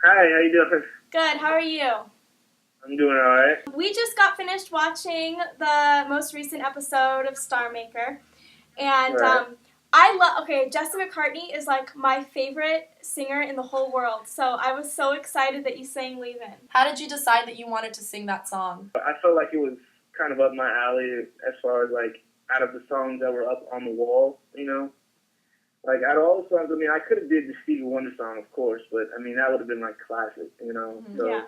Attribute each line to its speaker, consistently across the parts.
Speaker 1: Hi, how you doing?
Speaker 2: Good, how are you?
Speaker 1: I'm doing alright.
Speaker 2: We just got finished watching the most recent episode of STARMAKER, and
Speaker 1: Right.
Speaker 2: Jesse McCartney is like my favorite singer in the whole world, so I was so excited that you sang Leavin'.
Speaker 3: How did you decide that you wanted to sing that song?
Speaker 1: I felt like it was kind of up my alley as far as like out of the songs that were up on the wall, you know? Like out of all the songs, I mean, I could have did the Stevie Wonder song, of course, but I mean, that would have been like classic, you know?
Speaker 3: Mm-hmm.
Speaker 1: So,
Speaker 2: Yeah.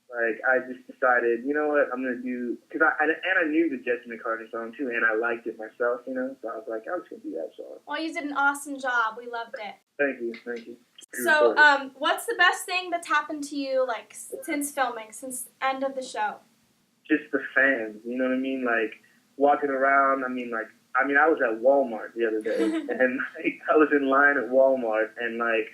Speaker 1: like, I just decided, you know what, I'm going to do, because I knew the Jesse McCartney song too, and I liked it myself, you know? So I was like, I'm just going to do that song.
Speaker 2: Well, you did an awesome job. We loved it.
Speaker 1: Thank you, thank you.
Speaker 2: So, what's the best thing that's happened to you, like, since filming, since end of the show?
Speaker 1: Just the fans, you know what I mean? Like, walking around, I was at Walmart the other day, and like, I was in line at Walmart, and like,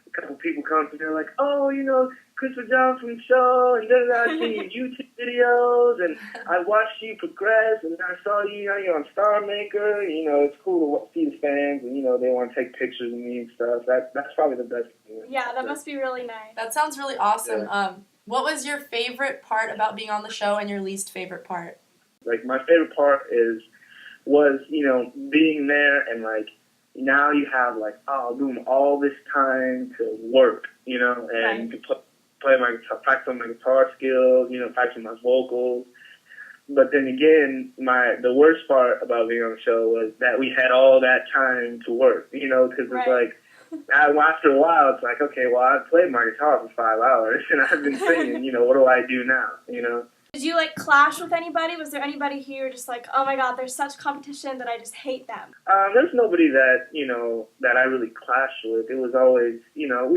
Speaker 1: a couple people come to me, they're like, oh, you know, ChristopherJohn from the show, and I see your YouTube videos, and I watched you progress, and I saw you, you're on STARMAKER, you know, it's cool to see the fans, and, you know, they want to take pictures of me and stuff. That's probably the best thing.
Speaker 2: Yeah, that must be really nice.
Speaker 3: That sounds really awesome.
Speaker 1: Yeah.
Speaker 3: What was your favorite part about being on the show and your least favorite part?
Speaker 1: Like, my favorite part was, you know, being there and, like, now you have, like, oh, doing all this time to work, you know, and
Speaker 2: Right.
Speaker 1: to practice on my guitar skills, you know, practice my vocals. But then again, the worst part about being on the show was that we had all that time to work, you know, because
Speaker 2: Right.
Speaker 1: it's like, after a while, it's like, okay, well, I've played my guitar for 5 hours, and I've been singing, you know, what do I do now, you know?
Speaker 2: Did you, like, clash with anybody? Was there anybody who you were just like, oh my god, there's such competition that I just hate them?
Speaker 1: There's nobody that, you know, that I really clashed with. It was always, you know,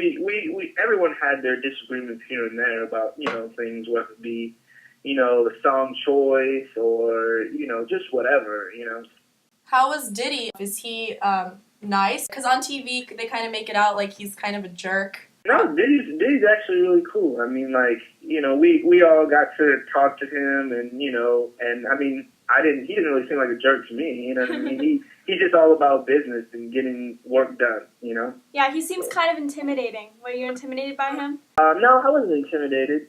Speaker 1: everyone had their disagreements here and there about, you know, things, whether it be, you know, the song choice or, you know, just whatever, you know.
Speaker 3: How was Diddy? Is he nice? Because on TV, they kind of make it out like he's kind of a jerk.
Speaker 1: No, Diddy's actually really cool. I mean, like, you know, we all got to talk to him, and, you know, and I mean, he didn't really seem like a jerk to me, you know what I mean? He's just all about business and getting work done, you know?
Speaker 2: Yeah, he seems kind of intimidating. Were you intimidated by him?
Speaker 1: No, I wasn't intimidated.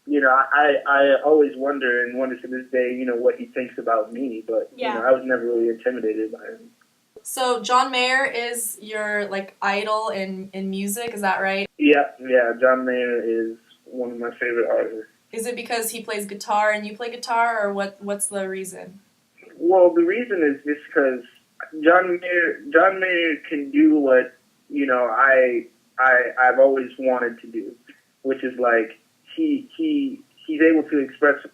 Speaker 1: You know, I always wonder to this day, you know, what he thinks about me, but,
Speaker 2: Yeah.
Speaker 1: you know, I was never really intimidated by him.
Speaker 3: So John Mayer is your, like, idol in music, is that right?
Speaker 1: Yeah, John Mayer is one of my favorite artists.
Speaker 3: Is it because he plays guitar and you play guitar, or what's the reason?
Speaker 1: Well, the reason is just because John Mayer can do what, you know, I've always wanted to do, which is like he's able to express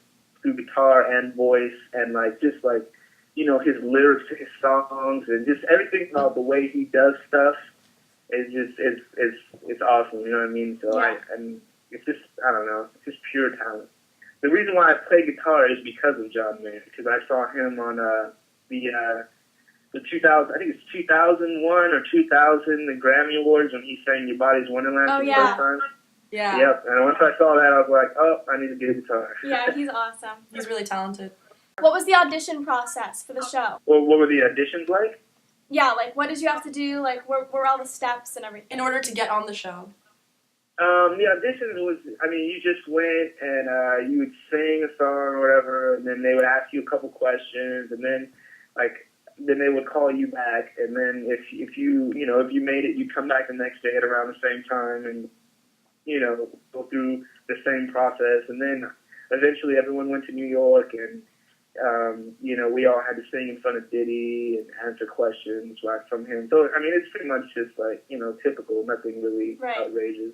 Speaker 1: through guitar and voice and like just like, you know, his lyrics to his songs and just everything about the way he does stuff is just it's awesome. You know what I mean? So
Speaker 2: Yeah.
Speaker 1: it's just, I don't know, it's just pure talent. The reason why I play guitar is because of John Mayer, because I saw him on the 2000, I think it's 2001 or 2000, the Grammy Awards, when he sang Your Body's Wonderland
Speaker 2: Oh,
Speaker 1: for the
Speaker 2: yeah.
Speaker 1: first time.
Speaker 3: Yeah.
Speaker 1: Yep, and once I saw that, I was like, oh, I need to get a guitar.
Speaker 2: Yeah, he's awesome.
Speaker 3: He's really talented.
Speaker 2: What was the audition process for the show?
Speaker 1: Well, what were the auditions like?
Speaker 2: Yeah, like, what did you have to do? Like, where were all the steps and everything?
Speaker 3: In order to get on the show.
Speaker 1: The audition was, I mean, you just went and you would sing a song or whatever, and then they would ask you a couple questions, and then, then they would call you back, and then if you made it, you'd come back the next day at around the same time and, you know, go through the same process, and then eventually everyone went to New York, and, you know, we all had to sing in front of Diddy and answer questions from him. So, I mean, it's pretty much just like, you know, typical, nothing really outrageous.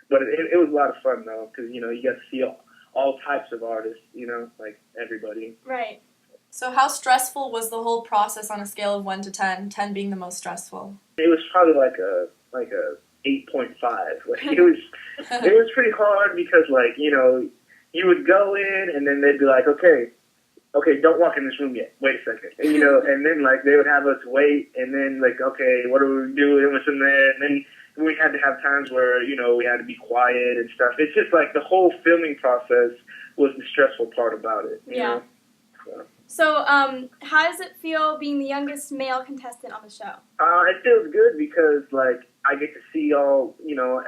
Speaker 1: But it was a lot of fun, though, because, you know, you got to see all types of artists, you know, like everybody.
Speaker 2: Right.
Speaker 3: So how stressful was the whole process on a scale of 1 to 10, 10 being the most stressful?
Speaker 1: It was probably like a 8.5. Like, it was pretty hard because, like, you know, you would go in and then they'd be like, okay, don't walk in this room yet. Wait a second. And, you know, and then, like, they would have us wait, and then, like, okay, what do we do? And what's in there? And then we had to have times where, you know, we had to be quiet and stuff. It's just, like, the whole filming process was the stressful part about it. You know?
Speaker 2: So, how does it feel being the youngest male contestant on the show?
Speaker 1: It feels good because, like, I get to see all,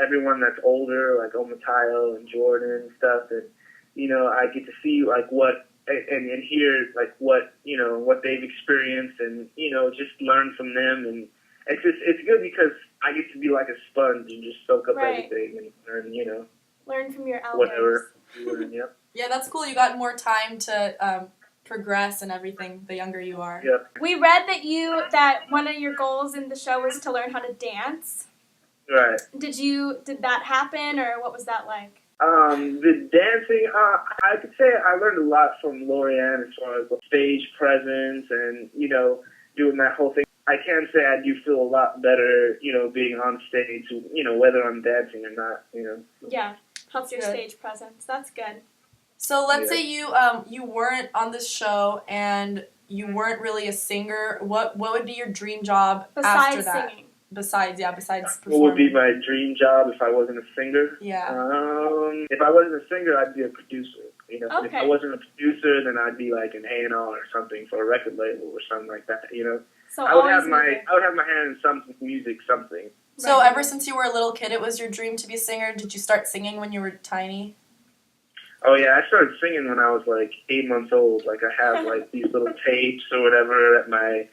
Speaker 1: everyone that's older, like Omatayo and Jordan and stuff, and, I get to see, like, what, and hear, like, what, what they've experienced, and, just learn from them, and it's good because I get to be like a sponge and just soak up everything and learn,
Speaker 2: learn from your elders.
Speaker 1: Whatever. Yep.
Speaker 3: Yeah, that's cool. You got more time to progress and everything the younger you are.
Speaker 1: Yep.
Speaker 2: We read that one of your goals in the show was to learn how to dance.
Speaker 1: Right.
Speaker 2: Did that happen, or what was that like?
Speaker 1: The dancing, I could say I learned a lot from Lorianne as far as stage presence and, doing that whole thing. I can say I do feel a lot better, being on stage, whether I'm dancing or not,
Speaker 2: Yeah, helps your stage presence. That's good.
Speaker 3: So let's say you weren't on this show and you weren't really a singer. What would be your dream job after that?
Speaker 2: Singing.
Speaker 3: Besides performing.
Speaker 1: What would be my dream job if I wasn't a singer?
Speaker 3: Yeah.
Speaker 1: If I wasn't a singer, I'd be a producer.
Speaker 2: Okay.
Speaker 1: If I wasn't a producer, then I'd be like an A&R or something for a record label or something like that.
Speaker 2: So
Speaker 1: I would have my hand in some music, something.
Speaker 3: So ever since you were a little kid, it was your dream to be a singer. Did you start singing when you were tiny?
Speaker 1: Oh yeah, I started singing when I was like 8 months old. Like I have like these little tapes or whatever that my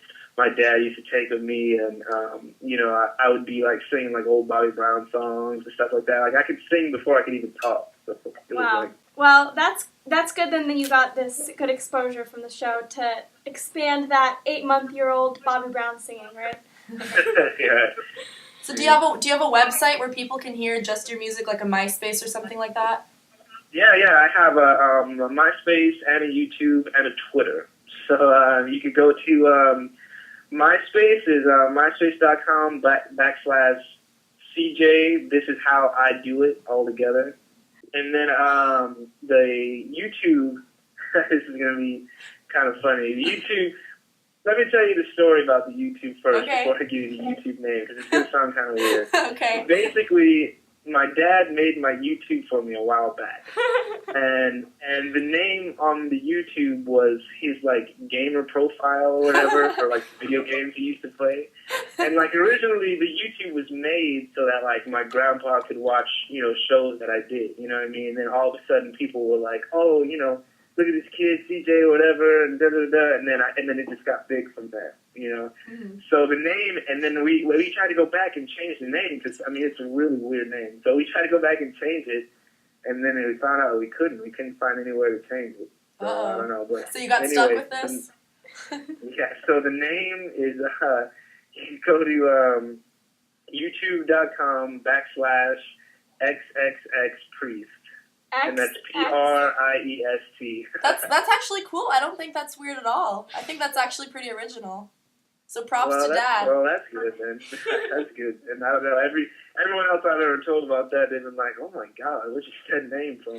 Speaker 1: dad used to take of me, and I would be like singing like old Bobby Brown songs and stuff like that. Like I could sing before I could even talk. So it was like,
Speaker 2: well, that's good then that you got this good exposure from the show to expand that 8-month-old Bobby Brown singing, right?
Speaker 1: yeah.
Speaker 3: So do you have a website where people can hear just your music, like a MySpace or something like that?
Speaker 1: Yeah, I have a MySpace and a YouTube and a Twitter. So you could go to MySpace is myspace.com /CJ. This is how I do it all together. And then the YouTube, this is going to be kind of funny. The YouTube, let me tell you the story about the YouTube first before I give you the YouTube name, because it's going to sound kind of weird.
Speaker 3: Okay.
Speaker 1: Basically, my dad made my YouTube for me a while back, and the name on the YouTube was his like gamer profile or whatever for like video games he used to play. And like originally the YouTube was made so that like my grandpa could watch shows that I did, you know what I mean? And then all of a sudden people were like, oh, look at this kid CJ or whatever, and da da da, and then it just got big from there.
Speaker 3: Mm-hmm.
Speaker 1: So the name, and then we tried to go back and change the name because it's a really weird name. So we tried to go back and change it, and then we found out we couldn't find anywhere to change it. So I don't know. But
Speaker 3: so you got stuck with this?
Speaker 1: Yeah. So the name is you go to youtube.com /XXXPriest. And that's PRIEST.
Speaker 3: That's actually cool. I don't think that's weird at all. I think that's actually pretty original. So props to Dad.
Speaker 1: Well, that's good, man. That's good. And I don't know, everyone else I've ever told about that, they've been like, oh my God, where'd you get that name from?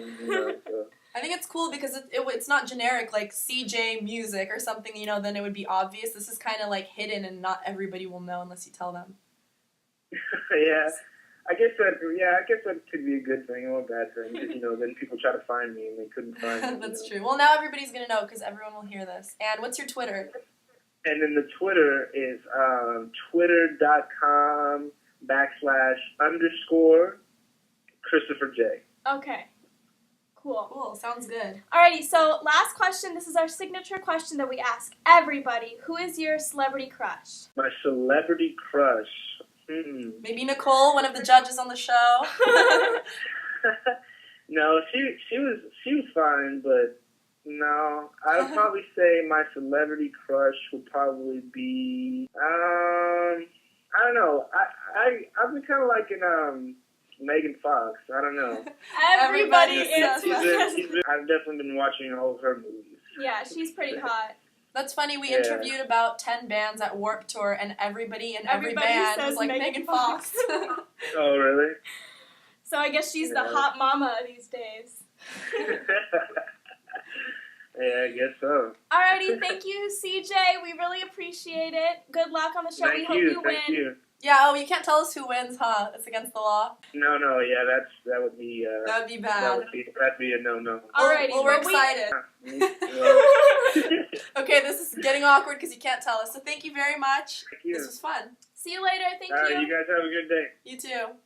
Speaker 1: So.
Speaker 3: I think it's cool because it's not generic like CJ Music or something, then it would be obvious. This is kind of like hidden and not everybody will know unless you tell them.
Speaker 1: Yeah. I guess that could be a good thing or a bad thing, because, then people try to find me and they couldn't find me.
Speaker 3: That's true. Well, now everybody's going to know because everyone will hear this. And what's your Twitter?
Speaker 1: And then the Twitter is twitter.com /_ChristopherJ.
Speaker 2: Okay. Cool.
Speaker 3: Sounds good.
Speaker 2: Alrighty, so last question. This is our signature question that we ask everybody. Who is your celebrity crush?
Speaker 1: My celebrity crush.
Speaker 3: Maybe Nicole, one of the judges on the show.
Speaker 1: No, she was fine, but no, I would probably say my celebrity crush would probably be I don't know. I've been kind of liking Megan Fox. I don't know.
Speaker 2: Everybody is.
Speaker 1: I've definitely been watching all of her movies.
Speaker 2: Yeah, she's pretty hot.
Speaker 3: That's funny. We interviewed about 10 bands at Warped Tour, and everybody in every band was like Megan Fox.
Speaker 1: Oh, really?
Speaker 2: So I guess she's the hot mama these days.
Speaker 1: Yeah, I guess so.
Speaker 2: Alrighty, thank you, CJ. We really appreciate it. Good luck on the show. We hope you win.
Speaker 1: Thank you.
Speaker 3: Yeah, you can't tell us who wins, huh? It's against the law.
Speaker 1: No, yeah, that would be
Speaker 3: bad.
Speaker 1: That'd be a no.
Speaker 2: Alrighty,
Speaker 3: well, we're excited. Okay, this is getting awkward because you can't tell us. So thank you very much.
Speaker 1: Thank you.
Speaker 3: This was fun.
Speaker 2: See you later. Thank
Speaker 1: All right,
Speaker 2: you.
Speaker 1: you guys have a good day.
Speaker 3: You too.